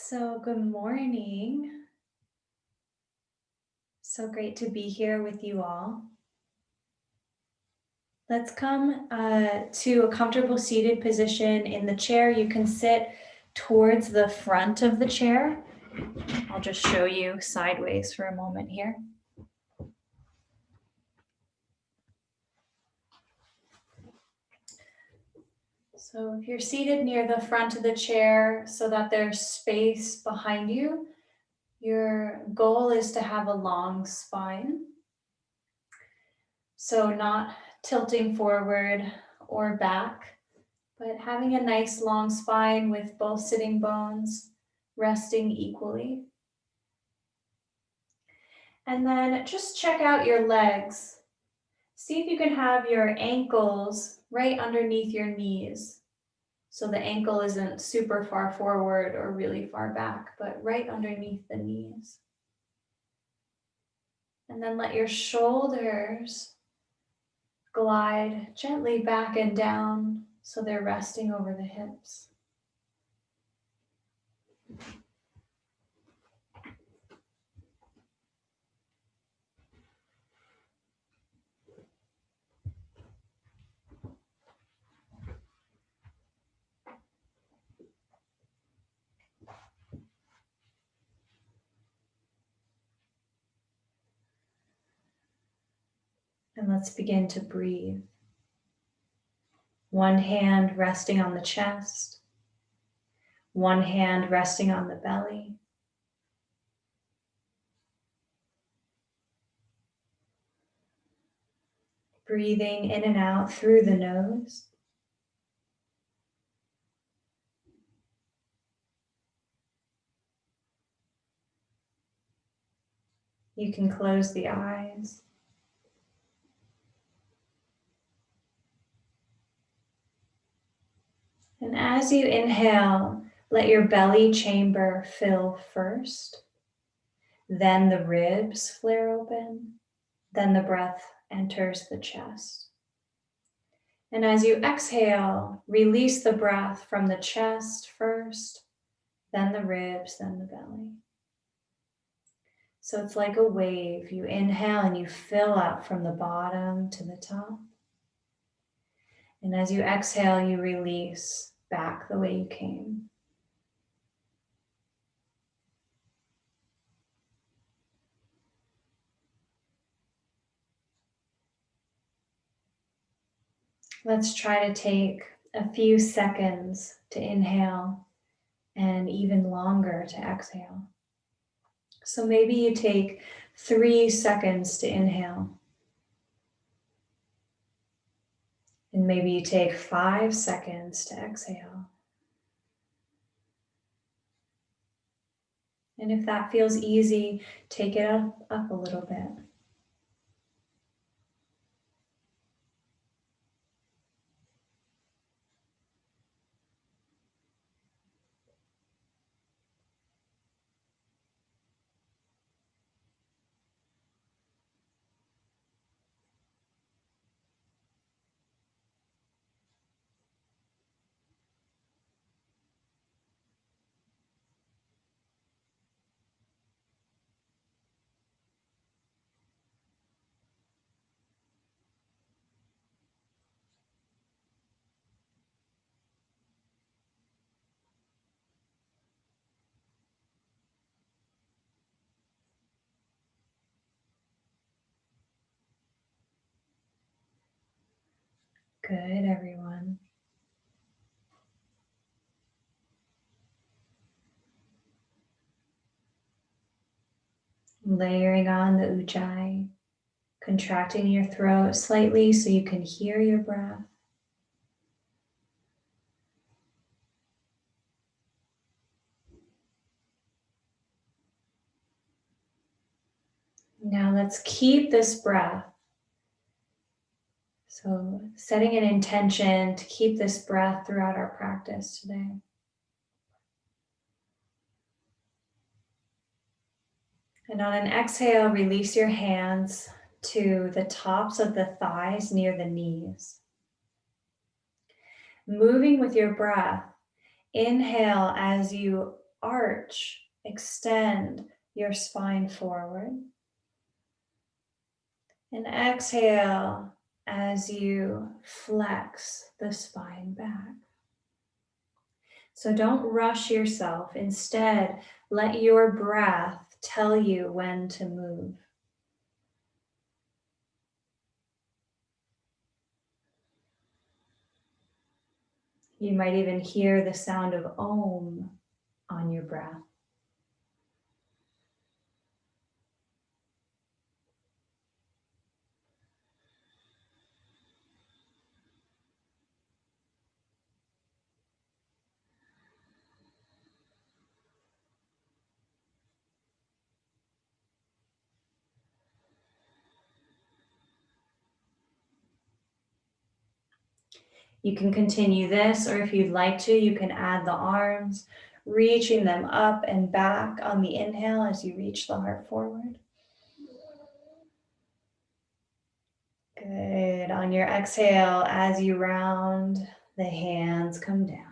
So, good morning. So great to be here with you all. Let's come to a comfortable seated position in the chair. You can sit towards the front of the chair. I'll just show you sideways for a moment here. So if you're seated near the front of the chair so that there's space behind you, your goal is to have a long spine. So not tilting forward or back, but having a nice long spine with both sitting bones resting equally. And then just check out your legs. See if you can have your ankles right underneath your knees. So the ankle isn't super far forward or really far back, but right underneath the knees. And then let your shoulders glide gently back and down so they're resting over the hips. And let's begin to breathe. One hand resting on the chest, one hand resting on the belly. Breathing in and out through the nose. You can close the eyes. And as you inhale, let your belly chamber fill first, then the ribs flare open, then the breath enters the chest. And as you exhale, release the breath from the chest first, then the ribs, then the belly. So it's like a wave. You inhale and you fill up from the bottom to the top. And as you exhale, you release back the way you came. Let's try to take a few seconds to inhale and even longer to exhale. So maybe you take 3 seconds to inhale. And maybe you take 5 seconds to exhale. And if that feels easy, take it up a little bit. Good, everyone. Layering on the ujjayi, contracting your throat slightly so you can hear your breath. Now let's keep this breath. So setting an intention to keep this breath throughout our practice today. And on an exhale, release your hands to the tops of the thighs near the knees. Moving with your breath, inhale as you arch, extend your spine forward. And exhale as you flex the spine back. So don't rush yourself. Instead, let your breath tell you when to move. You might even hear the sound of Om on your breath. You can continue this, or if you'd like to, you can add the arms, reaching them up and back on the inhale as you reach the heart forward. Good. On your exhale, as you round, the hands come down.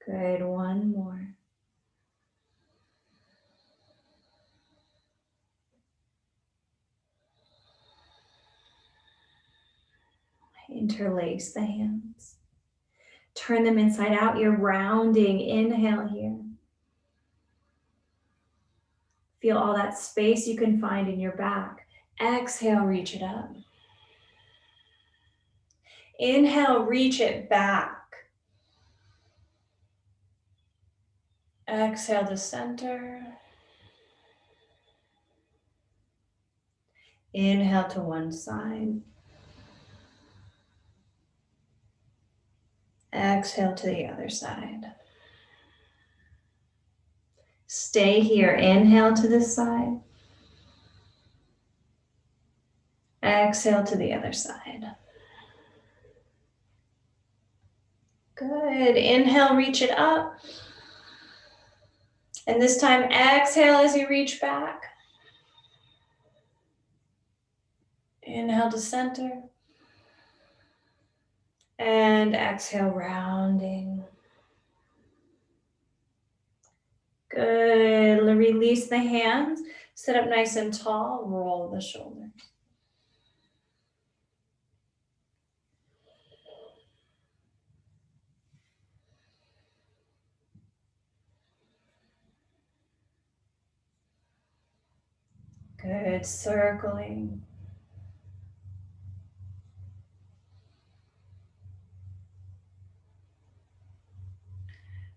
Good. One more. Interlace the hands. Turn them inside out. You're rounding. Inhale here. Feel all that space you can find in your back. Exhale, reach it up. Inhale, reach it back. Exhale to center. Inhale to one side. Exhale to the other side. Stay here. Inhale to this side. Exhale to the other side. Good. Inhale, reach it up. And this time, exhale as you reach back. Inhale to center. And exhale, rounding. Good. Release the hands. Sit up nice and tall. Roll the shoulders. Good. Circling.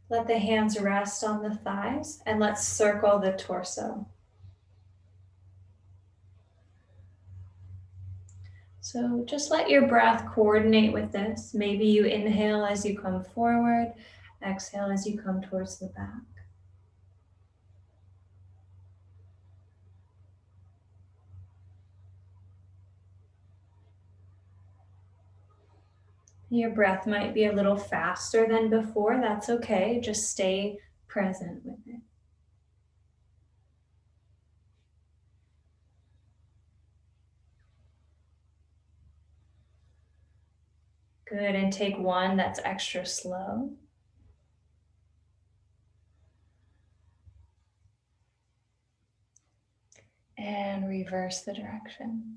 Let the hands rest on the thighs and let's circle the torso. So just let your breath coordinate with this. Maybe you inhale as you come forward, exhale as you come towards the back. Your breath might be a little faster than before. That's okay. Just stay present with it. Good, and take one that's extra slow. And reverse the direction.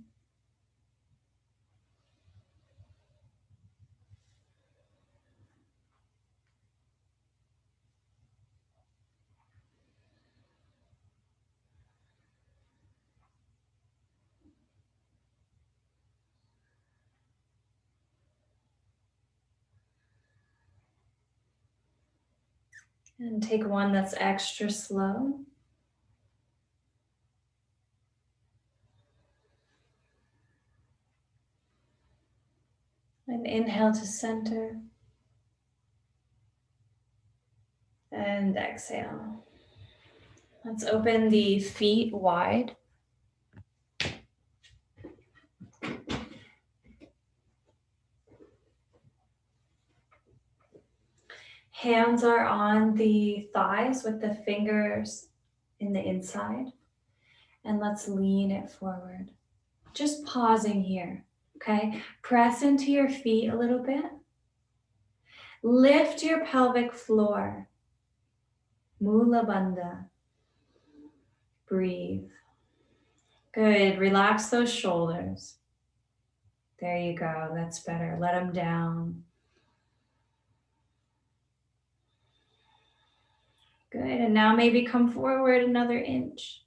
And take one that's extra slow. And inhale to center. And exhale. Let's open the feet wide. Hands are on the thighs with the fingers in the inside. And let's lean it forward. Just pausing here, okay? Press into your feet a little bit. Lift your pelvic floor. Mula Bandha. Breathe. Good. Relax those shoulders. There you go. That's better. Let them down. Good. And now maybe come forward another inch.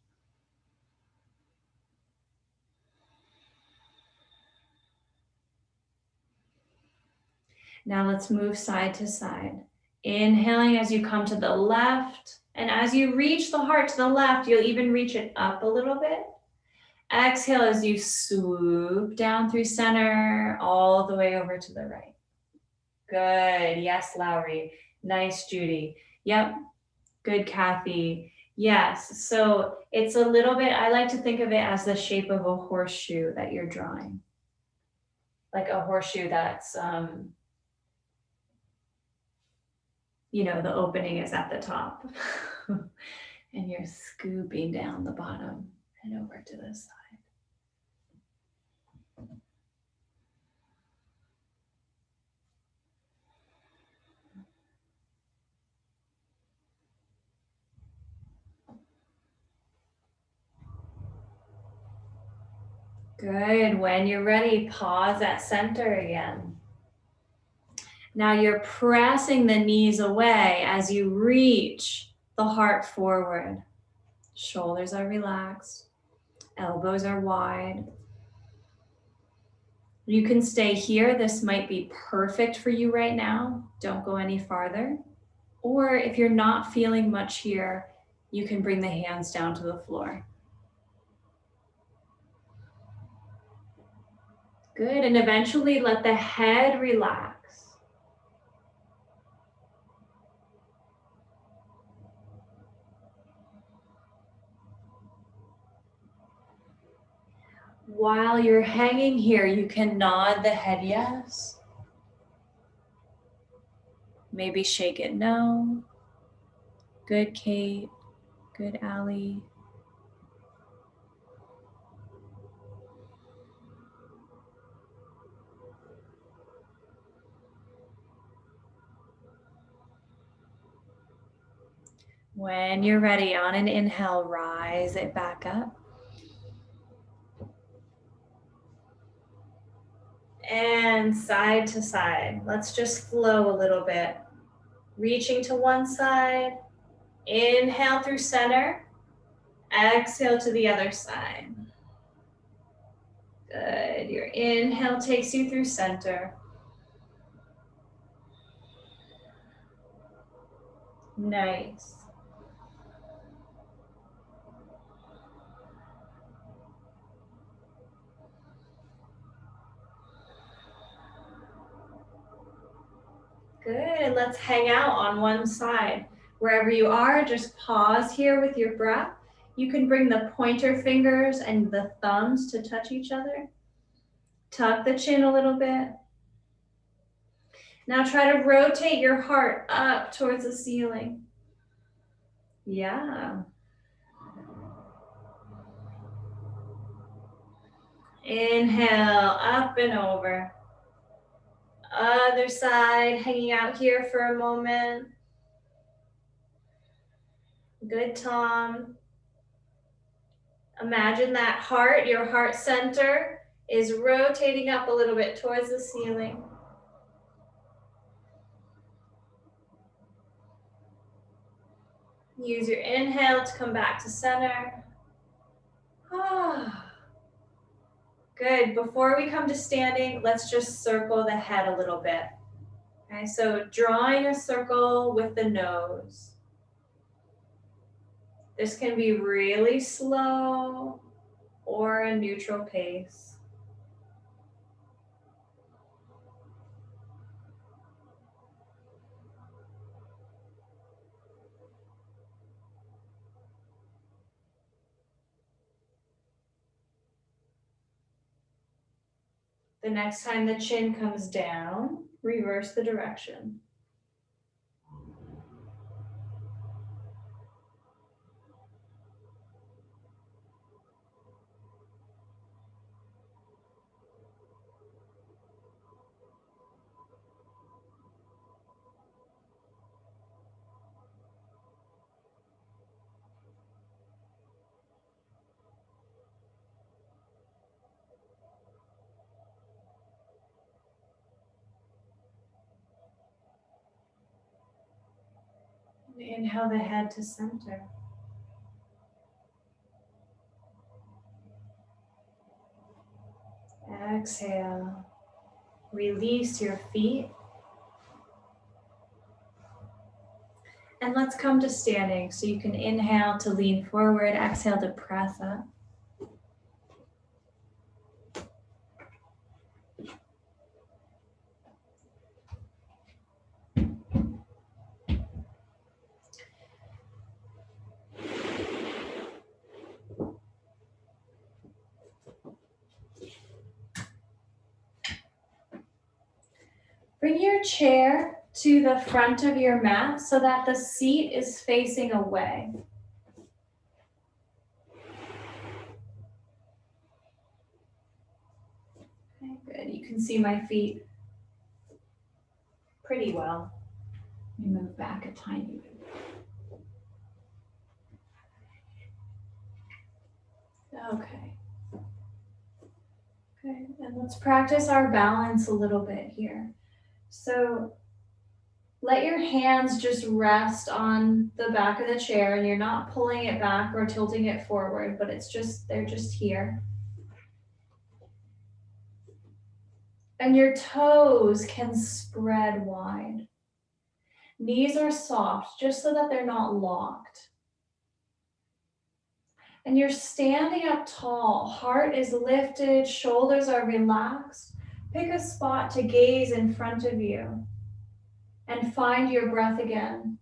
Now let's move side to side. Inhaling as you come to the left. And as you reach the heart to the left, you'll even reach it up a little bit. Exhale as you swoop down through center, all the way over to the right. Good. Yes, Lowry. Nice, Judy. Yep. Good, Kathy. Yes. So it's a little bit, I like to think of it as the shape of a horseshoe that you're drawing. Like a horseshoe that's, the opening is at the top. And you're scooping down the bottom and over to the side. Good. When you're ready, pause at center again. Now you're pressing the knees away as you reach the heart forward. Shoulders are relaxed. Elbows are wide. You can stay here. This might be perfect for you right now. Don't go any farther. Or if you're not feeling much here, you can bring the hands down to the floor. Good. And eventually let the head relax. While you're hanging here, you can nod the head yes. Maybe shake it no. Good, Kate. Good, Allie. When you're ready, on an inhale, rise it back up. And side to side. Let's just flow a little bit. Reaching to one side. Inhale through center. Exhale to the other side. Good. Your inhale takes you through center. Nice. Good, and let's hang out on one side. Wherever you are, just pause here with your breath. You can bring the pointer fingers and the thumbs to touch each other. Tuck the chin a little bit. Now try to rotate your heart up towards the ceiling. Yeah. Inhale, up and over. Other side, hanging out here for a moment. Good, Tom. Imagine that heart, your heart center, is rotating up a little bit towards the ceiling. Use your inhale to come back to center. Good. Before we come to standing, let's just circle the head a little bit. Okay, so drawing a circle with the nose. This can be really slow or a neutral pace. The next time the chin comes down, reverse the direction. Inhale the head to center. Exhale. Release your feet. And let's come to standing. So you can inhale to lean forward, exhale to press up. Bring your chair to the front of your mat so that the seat is facing away. Okay, good. You can see my feet pretty well. Let me move back a tiny bit. Okay. Okay, and let's practice our balance a little bit here. So let your hands just rest on the back of the chair, and you're not pulling it back or tilting it forward, but they're just here. And your toes can spread wide. Knees are soft, just so that they're not locked. And you're standing up tall, heart is lifted, shoulders are relaxed. Pick a spot to gaze in front of you and find your breath again,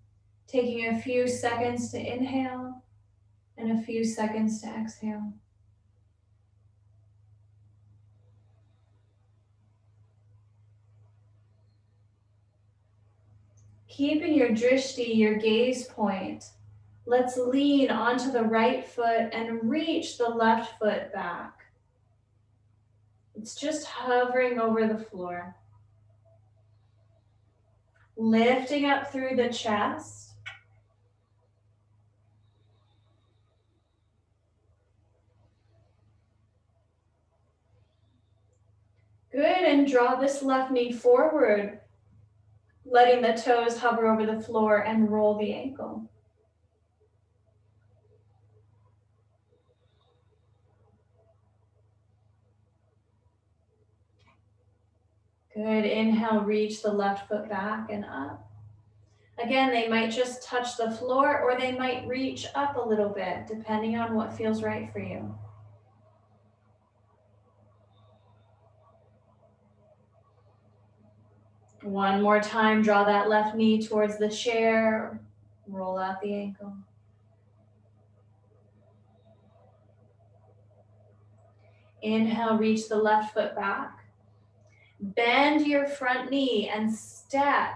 taking a few seconds to inhale and a few seconds to exhale. Keeping your drishti, your gaze point, let's lean onto the right foot and reach the left foot back. It's just hovering over the floor. Lifting up through the chest. Good, and draw this left knee forward, letting the toes hover over the floor and roll the ankle. Good, inhale, reach the left foot back and up. Again, they might just touch the floor or they might reach up a little bit, depending on what feels right for you. One more time, draw that left knee towards the chair, roll out the ankle. Inhale, reach the left foot back. Bend your front knee and step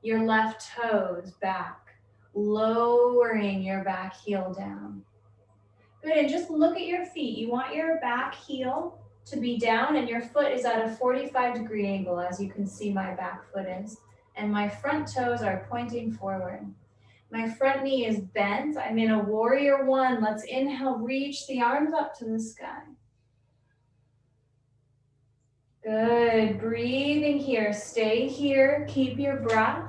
your left toes back, lowering your back heel down. Good, and just look at your feet. You want your back heel to be down and your foot is at a 45-degree angle, as you can see my back foot is. And my front toes are pointing forward. My front knee is bent. I'm in a warrior one. Let's inhale, reach the arms up to the sky. Good, breathing here, stay here, keep your breath.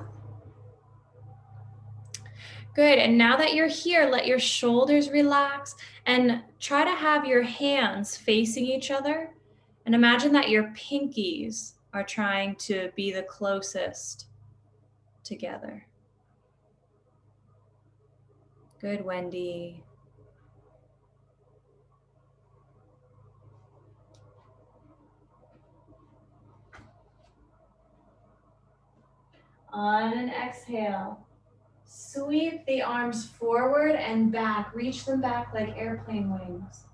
Good, and now that you're here, let your shoulders relax and try to have your hands facing each other. And imagine that your pinkies are trying to be the closest together. Good, Wendy. On an exhale, sweep the arms forward and back. Reach them back like airplane wings.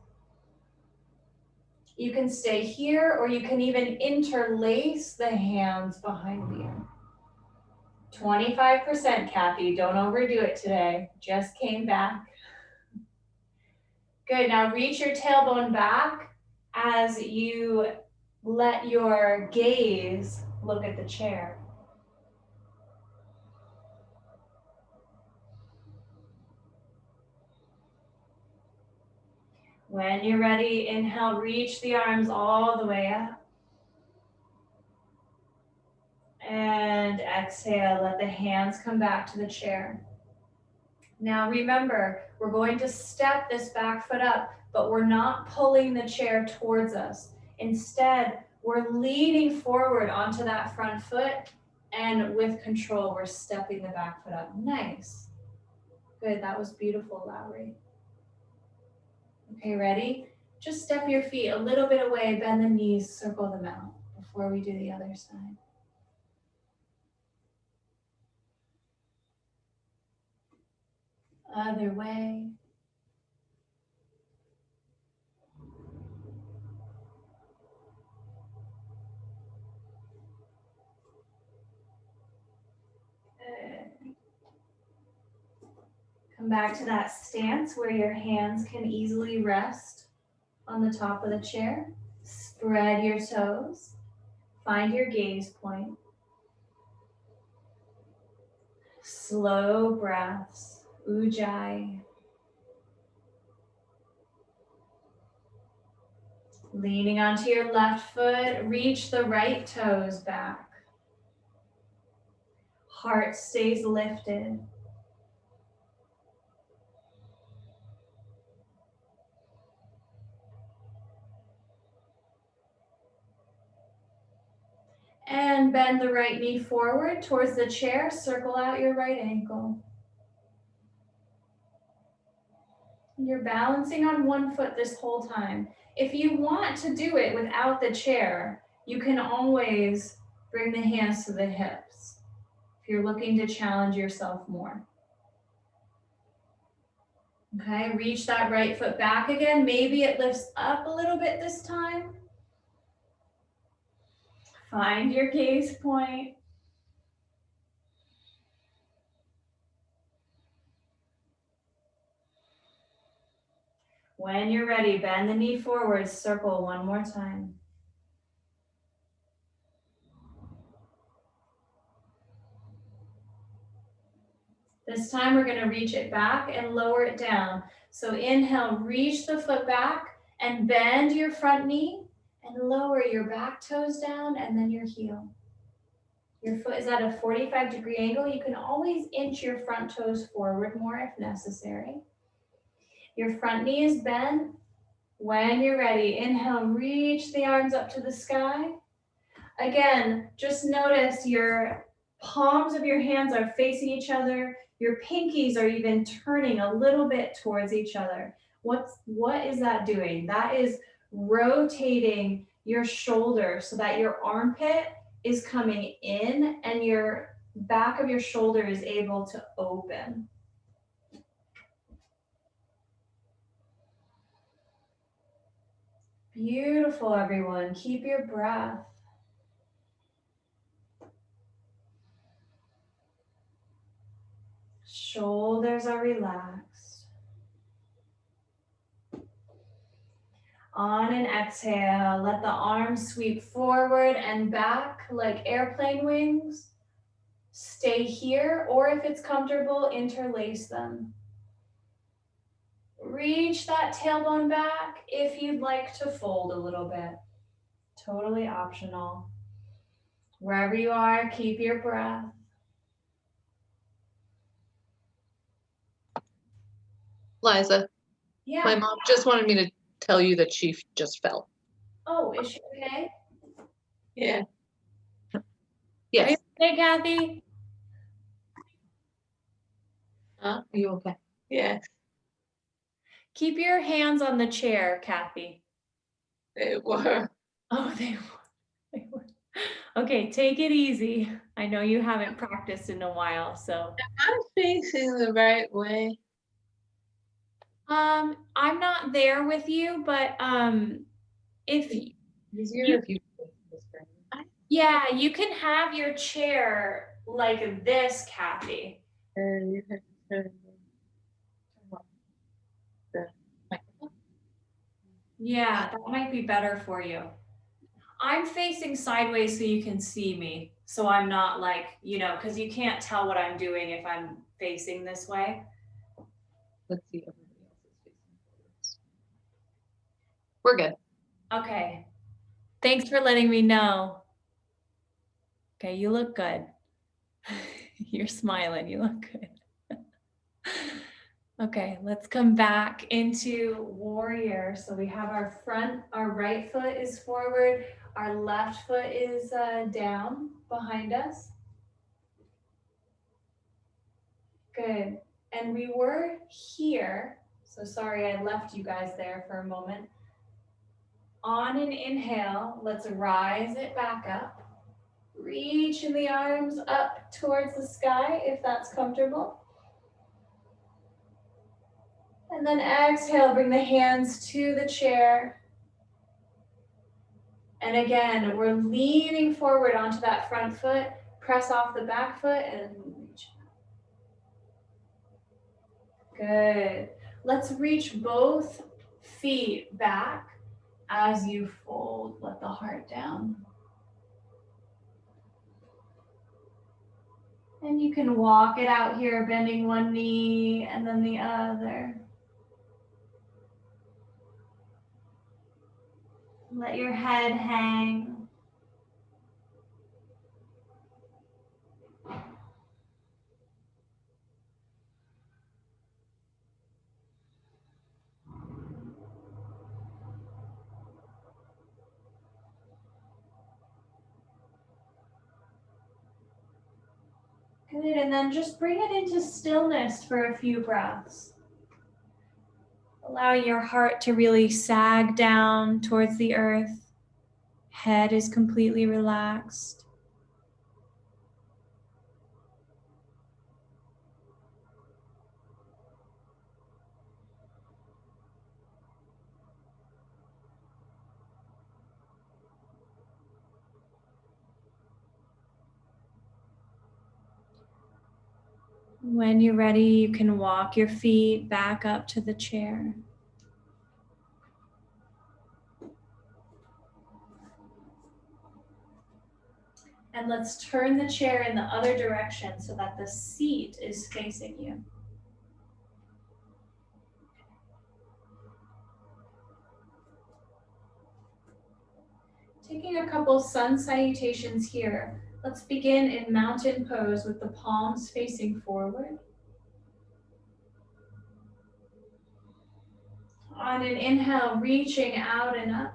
You can stay here, or you can even interlace the hands behind you. 25%, Kathy. Don't overdo it today. Just came back. Good. Now reach your tailbone back as you let your gaze look at the chair. When you're ready, inhale, reach the arms all the way up. And exhale, let the hands come back to the chair. Now remember, we're going to step this back foot up, but we're not pulling the chair towards us. Instead, we're leaning forward onto that front foot, and with control, we're stepping the back foot up. Nice. Good, that was beautiful, Lowry. Okay, ready? Just step your feet a little bit away, bend the knees, circle them out before we do the other side. Other way. Good. Come back to that stance where your hands can easily rest on the top of the chair. Spread your toes. Find your gaze point. Slow breaths. Ujjayi. Leaning onto your left foot, reach the right toes back. Heart stays lifted. And bend the right knee forward towards the chair. Circle out your right ankle. You're balancing on one foot this whole time. If you want to do it without the chair, you can always bring the hands to the hips if you're looking to challenge yourself more. Okay, reach that right foot back again. Maybe it lifts up a little bit this time. Find your gaze point. When you're ready, bend the knee forward, circle one more time. This time we're going to reach it back and lower it down. So inhale, reach the foot back and bend your front knee and lower your back toes down and then your heel. Your foot is at a 45-degree angle. You can always inch your front toes forward more if necessary. Your front knee is bent. When you're ready, inhale, reach the arms up to the sky. Again, just notice your palms of your hands are facing each other. Your pinkies are even turning a little bit towards each other. What is that doing? That is rotating your shoulder so that your armpit is coming in and your back of your shoulder is able to open. Beautiful, everyone. Keep your breath. Shoulders are relaxed. On an exhale, let the arms sweep forward and back like airplane wings. Stay here, or if it's comfortable, interlace them. Reach that tailbone back if you'd like to fold a little bit. Totally optional. Wherever you are, keep your breath. Liza, Yeah. my mom just wanted me to tell you that she just fell. Oh, is she okay? Yeah. Yes. Are you okay, Kathy? Are you okay? Yeah. Keep your hands on the chair, Kathy. They were. Oh, they were. Okay, take it easy. I know you haven't practiced in a while, so. I'm facing the right way. I'm not there with you, but if Easier you, if you. yeah, you can have your chair like this, Kathy. You can turn the microphone. Yeah, that might be better for you. I'm facing sideways so you can see me. So I'm not like, because you can't tell what I'm doing if I'm facing this way. Let's see, everybody else is facing forwards. We're good. Okay. Thanks for letting me know. Okay, you look good. You're smiling, you look good. Okay, let's come back into warrior. So we have our right foot is forward, our left foot is down behind us. Good. And we were here. So sorry, I left you guys there for a moment. On an inhale, let's rise it back up. Reaching the arms up towards the sky if that's comfortable. And then exhale, bring the hands to the chair. And again, we're leaning forward onto that front foot. Press off the back foot and reach. Good. Let's reach both feet back as you fold. Let the heart down. And you can walk it out here, bending one knee and then the other. Let your head hang. Good, and then just bring it into stillness for a few breaths. Allow your heart to really sag down towards the earth. Head is completely relaxed. When you're ready, you can walk your feet back up to the chair. And let's turn the chair in the other direction so that the seat is facing you. Taking a couple sun salutations here. Let's begin in mountain pose with the palms facing forward. On an inhale, reaching out and up.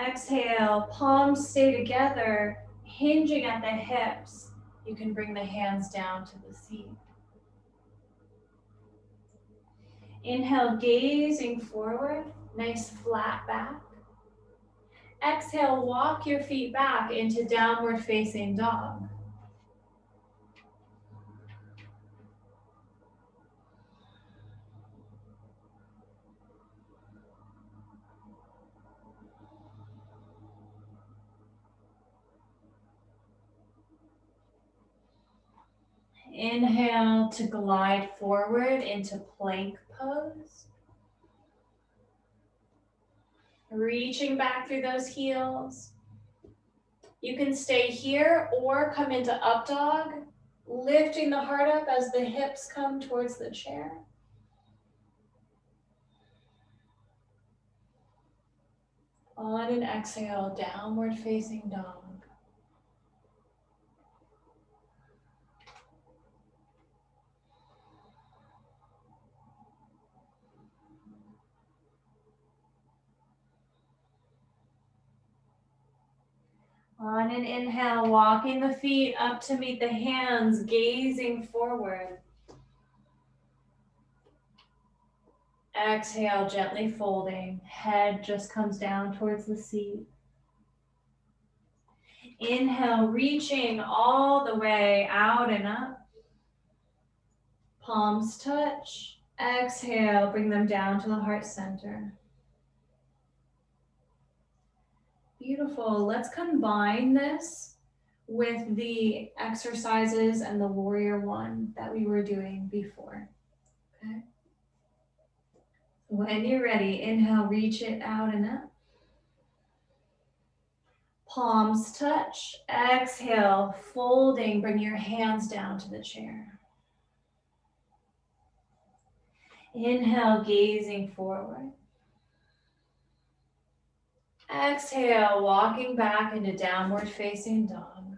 Exhale, palms stay together, hinging at the hips. You can bring the hands down to the seat. Inhale, gazing forward, nice flat back. Exhale, walk your feet back into downward facing dog. Inhale to glide forward into plank pose. Reaching back through those heels. You can stay here or come into up dog, lifting the heart up as the hips come towards the chair. On an exhale, downward facing dog. On an inhale, walking the feet up to meet the hands, gazing forward. Exhale, gently folding. Head just comes down towards the seat. Inhale, reaching all the way out and up. Palms touch. Exhale, bring them down to the heart center. Beautiful. Let's combine this with the exercises and the warrior one that we were doing before. Okay. When you're ready, inhale, reach it out and up. Palms touch. Exhale, folding, bring your hands down to the chair. Inhale, gazing forward. Exhale, walking back into downward facing dog.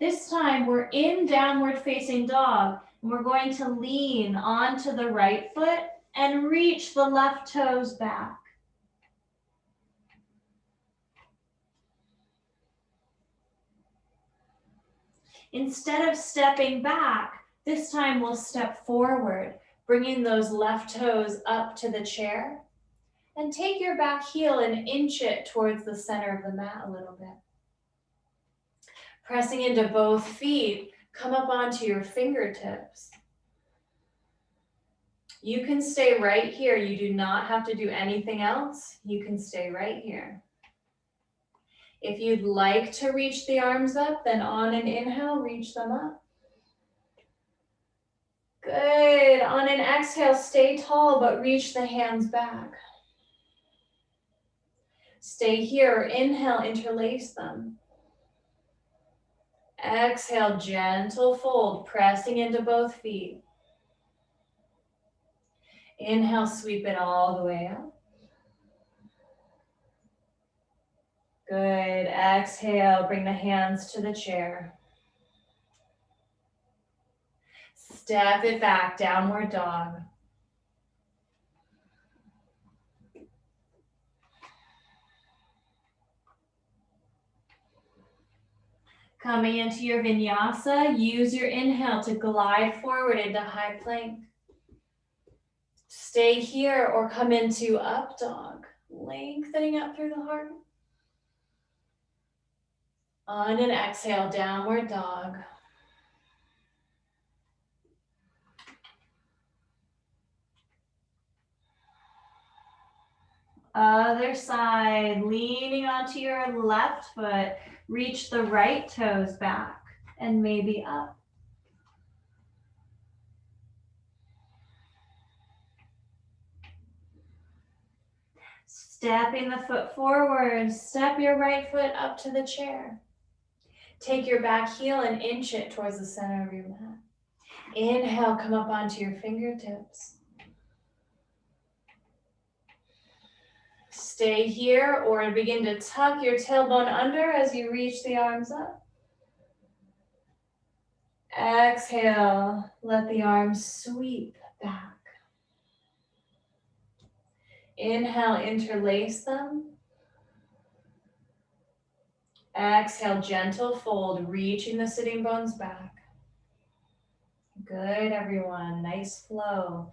This time we're in downward facing dog, and we're going to lean onto the right foot and reach the left toes back. Instead of stepping back, this time we'll step forward, bringing those left toes up to the chair. And take your back heel and inch it towards the center of the mat a little bit. Pressing into both feet, come up onto your fingertips. You can stay right here. You do not have to do anything else. You can stay right here. If you'd like to reach the arms up, then on an inhale, reach them up. Good. On an exhale, stay tall, but reach the hands back. Stay here. Inhale, interlace them. Exhale, gentle fold, pressing into both feet. Inhale, sweep it all the way up. Good. Exhale, bring the hands to the chair. Step it back, downward dog. Coming into your vinyasa, use your inhale to glide forward into high plank. Stay here or come into up dog, lengthening up through the heart. On an exhale, downward dog. Other side, leaning onto your left foot, reach the right toes back and maybe up. Stepping the foot forward, step your right foot up to the chair. Take your back heel and inch it towards the center of your mat. Inhale, come up onto your fingertips. Stay here or begin to tuck your tailbone under as you reach the arms up. Exhale, let the arms sweep back. Inhale, interlace them. Exhale, gentle fold, reaching the sitting bones back. Good, everyone. Nice flow.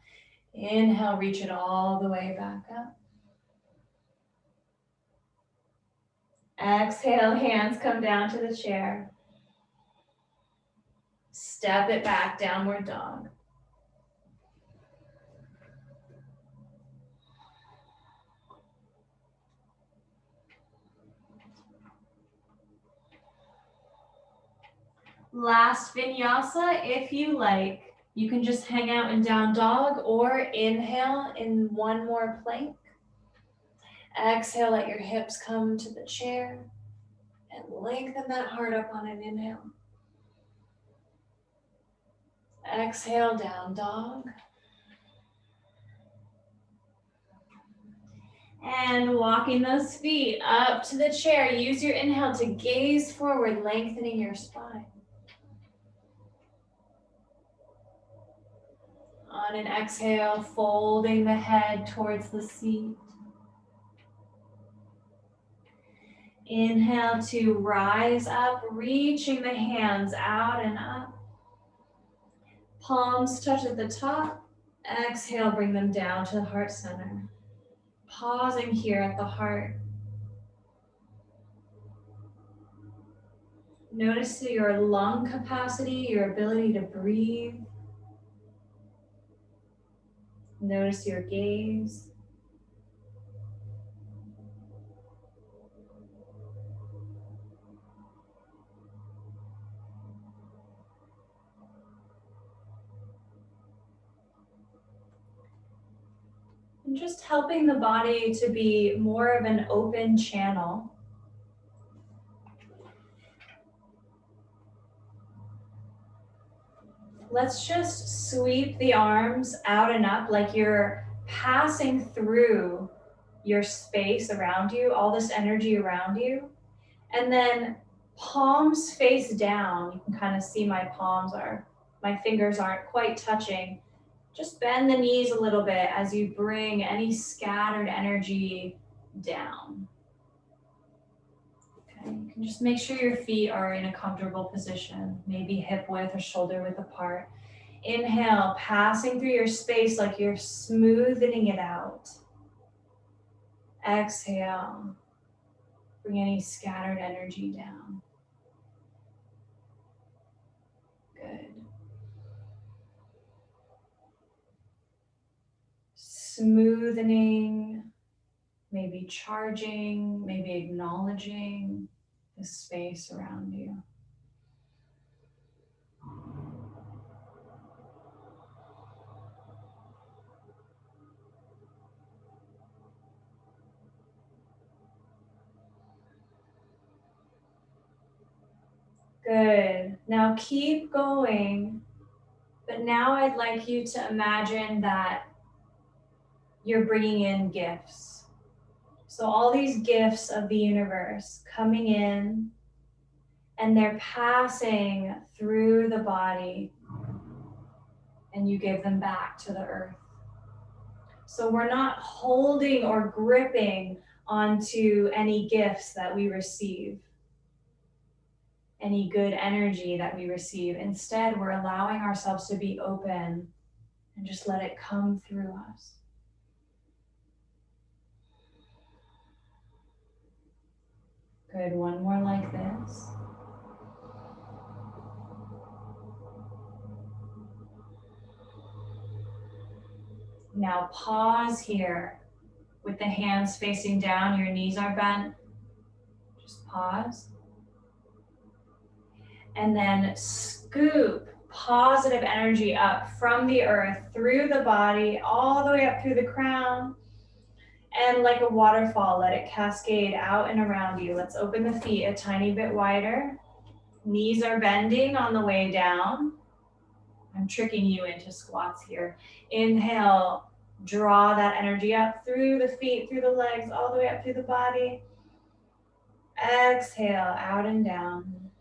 Inhale, reach it all the way back up. Exhale, hands come down to the chair. Step it back, downward dog. Last vinyasa, if you like, you can just hang out in down dog or inhale in one more plank. Exhale, let your hips come to the chair and lengthen that heart up on an inhale. Exhale, down dog. And walking those feet up to the chair. Use your inhale to gaze forward, lengthening your spine. On an exhale, folding the head towards the seat. Inhale to rise up, reaching the hands out and up. Palms touch at the top. Exhale, bring them down to the heart center. Pausing here at the heart. Notice your lung capacity, your ability to breathe. Notice your gaze. And just helping the body to be more of an open channel. Let's just sweep the arms out and up like you're passing through your space around you, all this energy around you. And then palms face down. You can kind of see my my fingers aren't quite touching. Just bend the knees a little bit as you bring any scattered energy down. Okay, you can just make sure your feet are in a comfortable position, maybe hip width or shoulder width apart. Inhale, passing through your space like you're smoothing it out. Exhale, bring any scattered energy down. Good. Smoothing, maybe charging, maybe acknowledging the space around you. Good. Now keep going, but now I'd like you to imagine that you're bringing in gifts. So all these gifts of the universe coming in, and they're passing through the body, and you give them back to the earth. So we're not holding or gripping onto any gifts that we receive, any good energy that we receive. Instead, we're allowing ourselves to be open and just let it come through us. Good, one more like this. Now pause here with the hands facing down, your knees are bent. Just pause. And then scoop positive energy up from the earth, through the body, all the way up through the crown. And like a waterfall, let it cascade out and around you. Let's open the feet a tiny bit wider. Knees are bending on the way down. I'm tricking you into squats here. Inhale, draw that energy up through the feet, through the legs, all the way up through the body. Exhale, out and down.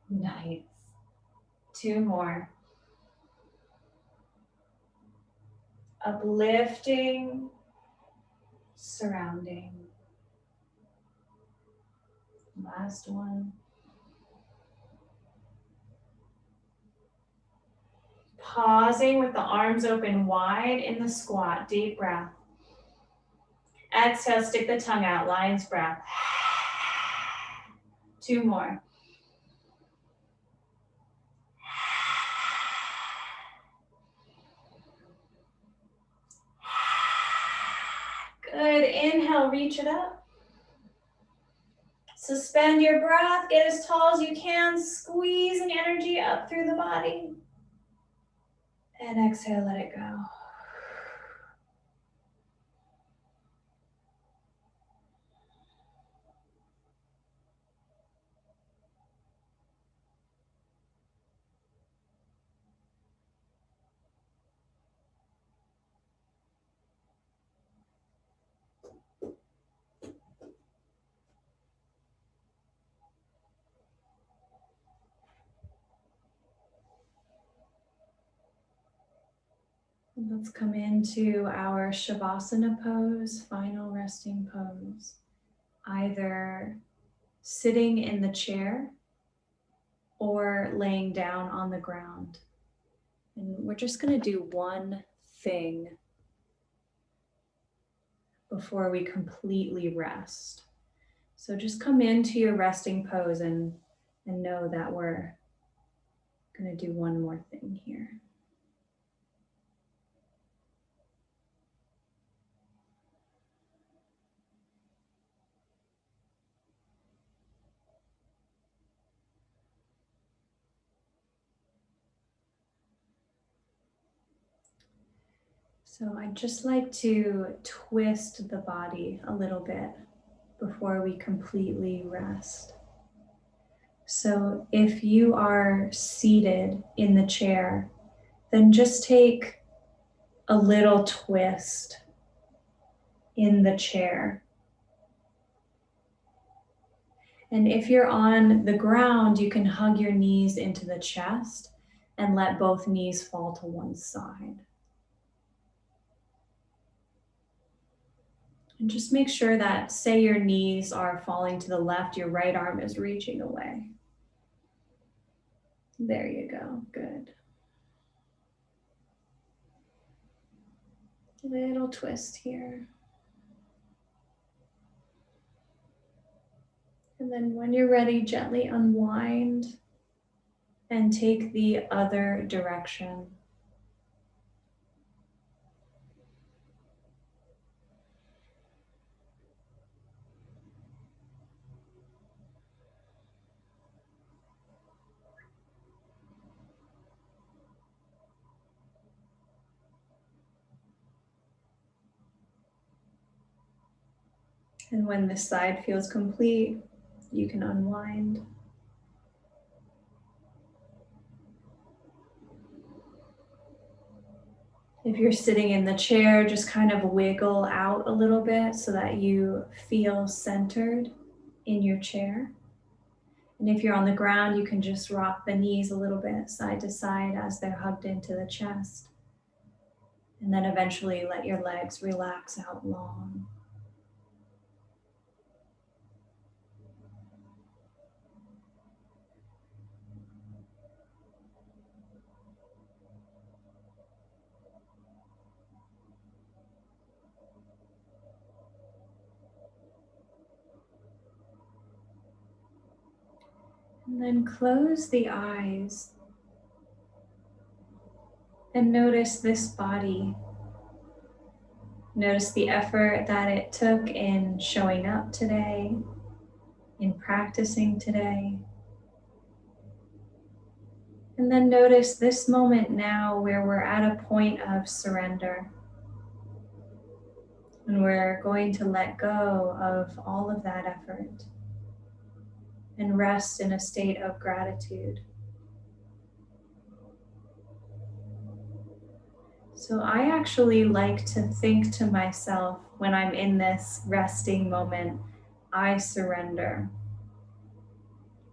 Nice. 2 more. Uplifting, surrounding. Last one. Pausing with the arms open wide in the squat, deep breath. Exhale, stick the tongue out, lion's breath. 2 more. Good, inhale, reach it up. Suspend your breath, get as tall as you can, squeezing energy up through the body. And exhale, let it go. Let's come into our Shavasana pose, final resting pose. Either sitting in the chair or laying down on the ground. And we're just going to do one thing before we completely rest. So just come into your resting pose and know that we're going to do one more thing here. So I'd just like to twist the body a little bit before we completely rest. So if you are seated in the chair, then just take a little twist in the chair. And if you're on the ground, you can hug your knees into the chest and let both knees fall to one side. And just make sure that, say your knees are falling to the left, your right arm is reaching away. There you go, good. Little twist here. And then when you're ready, gently unwind and take the other direction. And when this side feels complete, you can unwind. If you're sitting in the chair, just kind of wiggle out a little bit so that you feel centered in your chair. And if you're on the ground, you can just rock the knees a little bit side to side as they're hugged into the chest. And then eventually let your legs relax out long. And then close the eyes and notice this body. Notice the effort that it took in showing up today, in practicing today. And then notice this moment now where we're at a point of surrender. And we're going to let go of all of that effort and rest in a state of gratitude. So I actually like to think to myself when I'm in this resting moment, I surrender.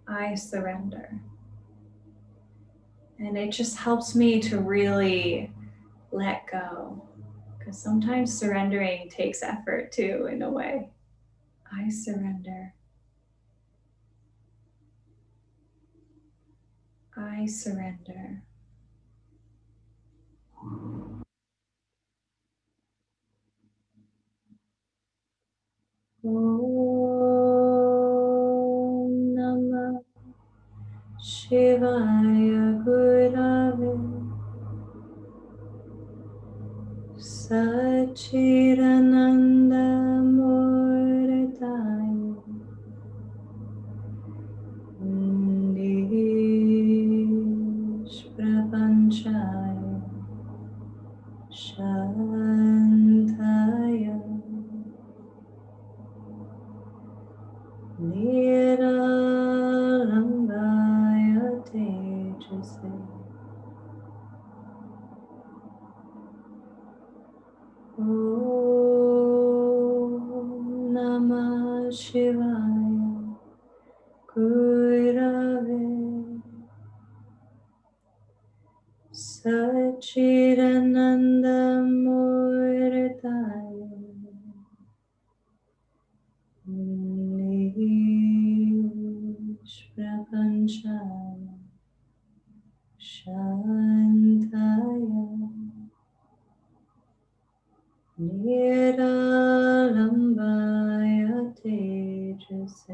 I surrender. And it just helps me to really let go. Because sometimes surrendering takes effort too, in a way. I surrender. I surrender. Om Namah Shivaya Gurave Satchidananda Murtaya Nish Prapanchaya Shantaya Niralambaya Tejase Om Namah Shivaya Gurave Satchidananda Murtaya Nish Prapanchaya Shantaya Niralambaya Tejase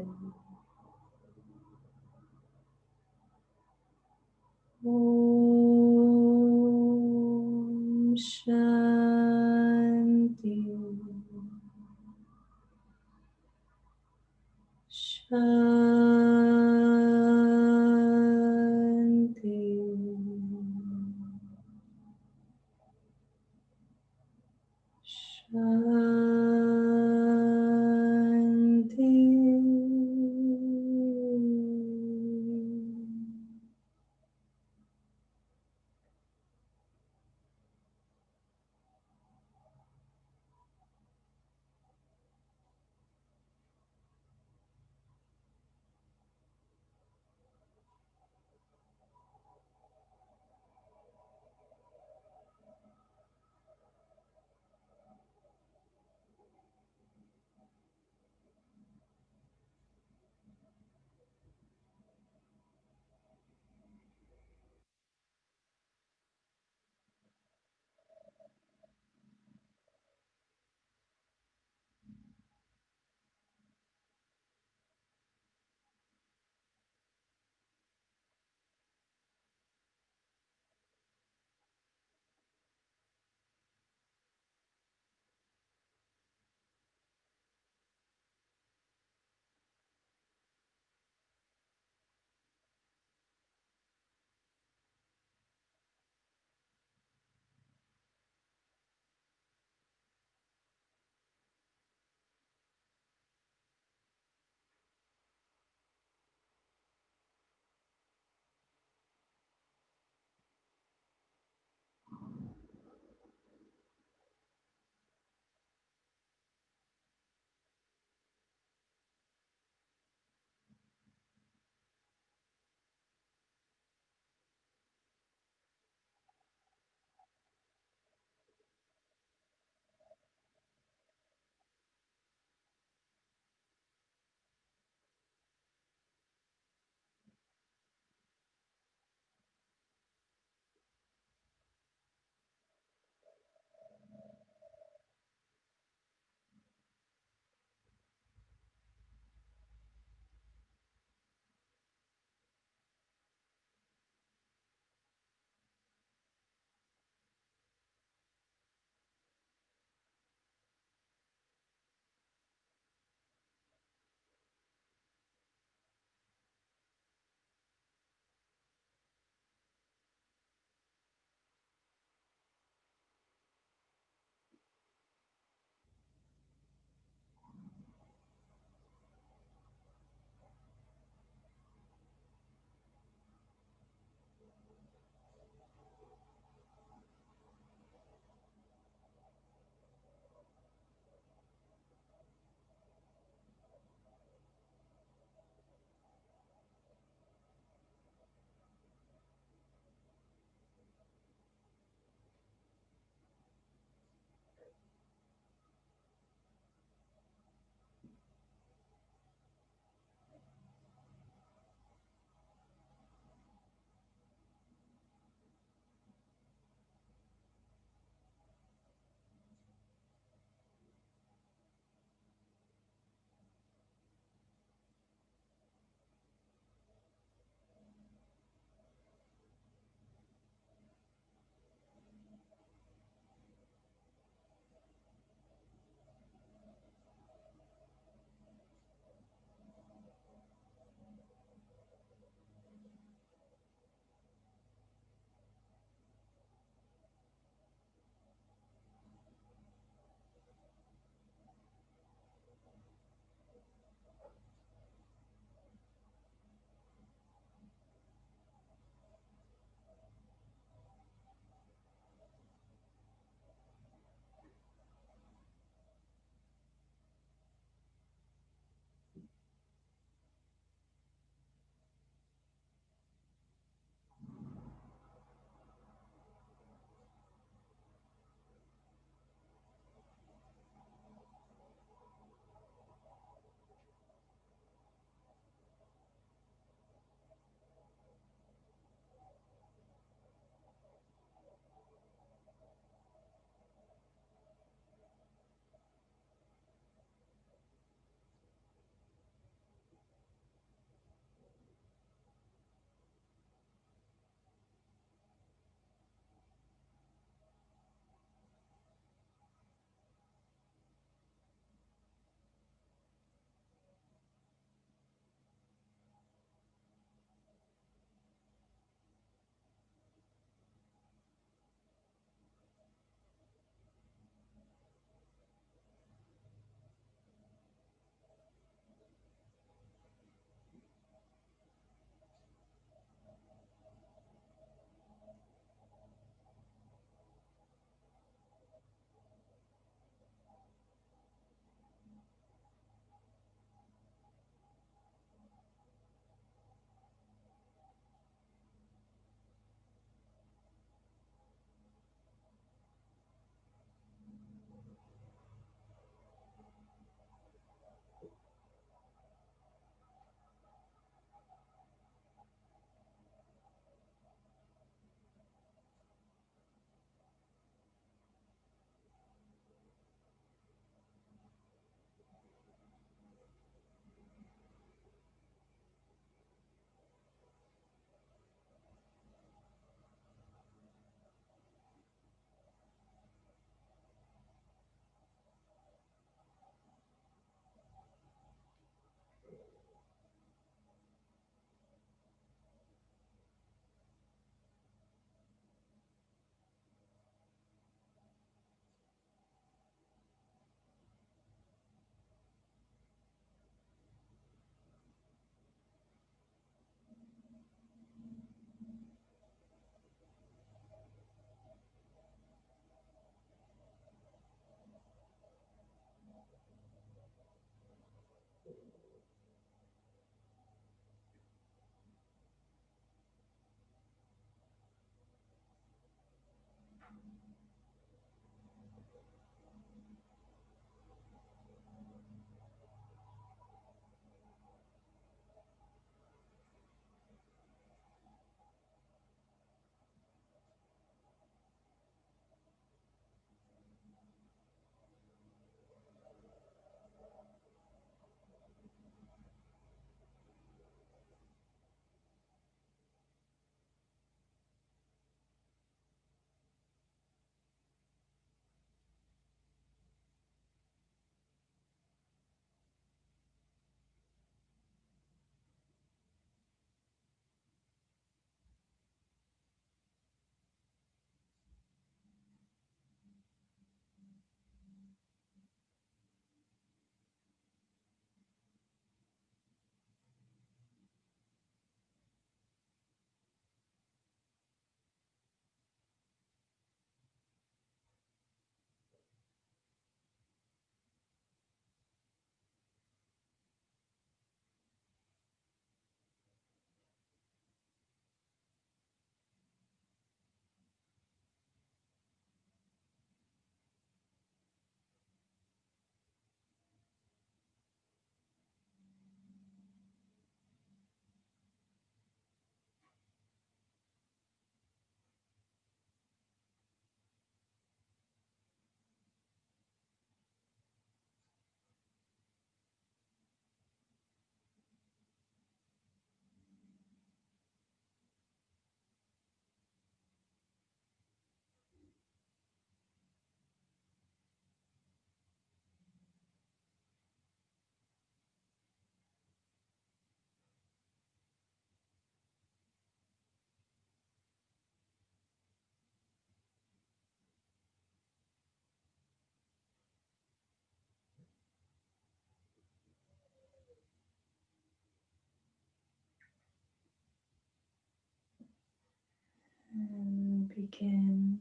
begin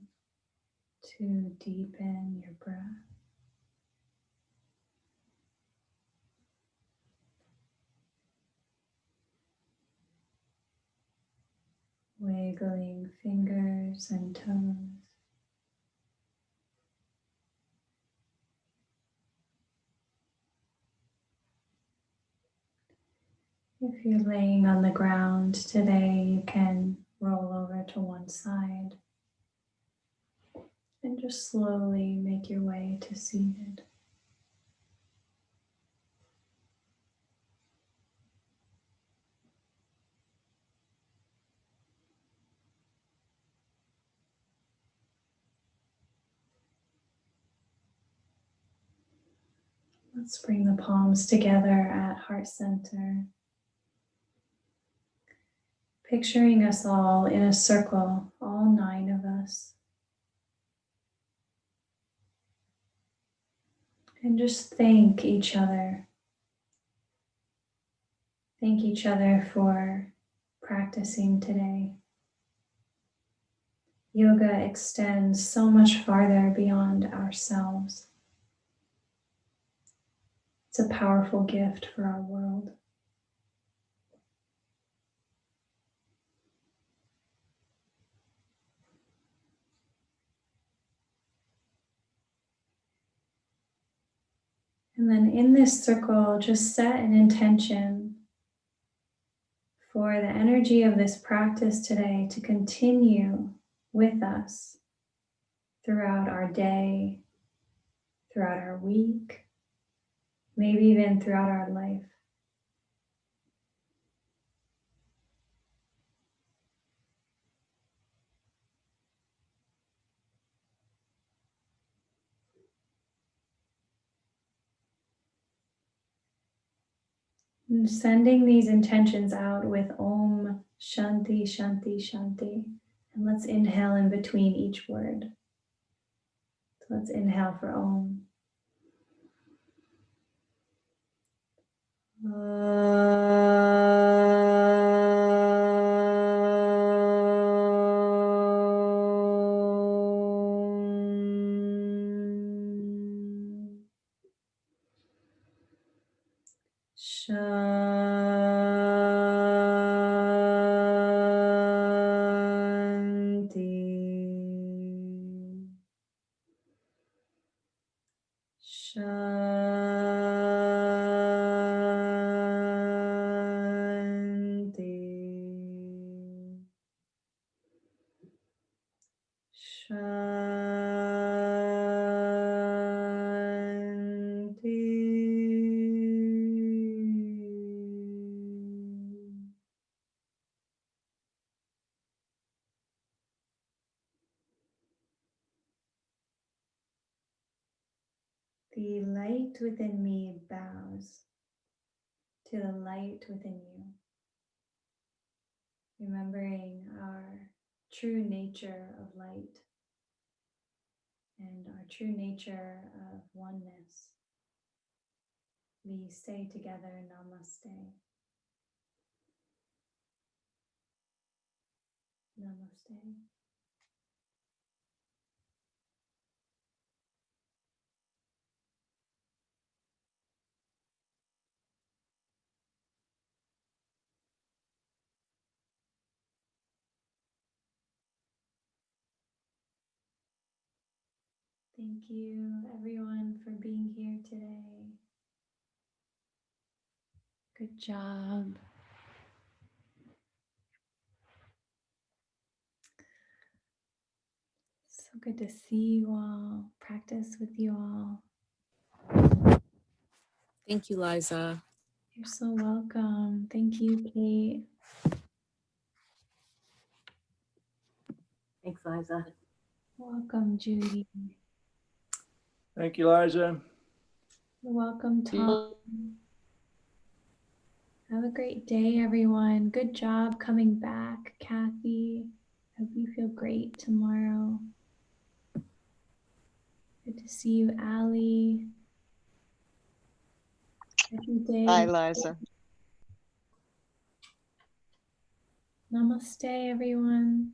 to deepen your breath. Wiggling fingers and toes. If you're laying on the ground today, you can roll over to one side and just slowly make your way to seated. Let's bring the palms together at heart center. Picturing us all in a circle, all 9 of us. And just thank each other. Thank each other for practicing today. Yoga extends so much farther beyond ourselves. It's a powerful gift for our world. And then in this circle, just set an intention for the energy of this practice today to continue with us throughout our day, throughout our week, maybe even throughout our life. And sending these intentions out with Om Shanti Shanti Shanti. And let's inhale in between each word. So let's inhale for Om. The light within me bows to the light within you, remembering our true nature of light and our true nature of oneness. We say together, Namaste. Namaste. Thank you, everyone, for being here today. Good job. So good to see you all, practice with you all. Thank you, Liza. You're so welcome. Thank you, Kate. Thanks, Liza. Welcome, Judy. Thank you, Liza. You're welcome, Tom. Have a great day, everyone. Good job coming back, Kathy. Hope you feel great tomorrow. Good to see you, Allie. Every day. Bye, Liza. Namaste, everyone.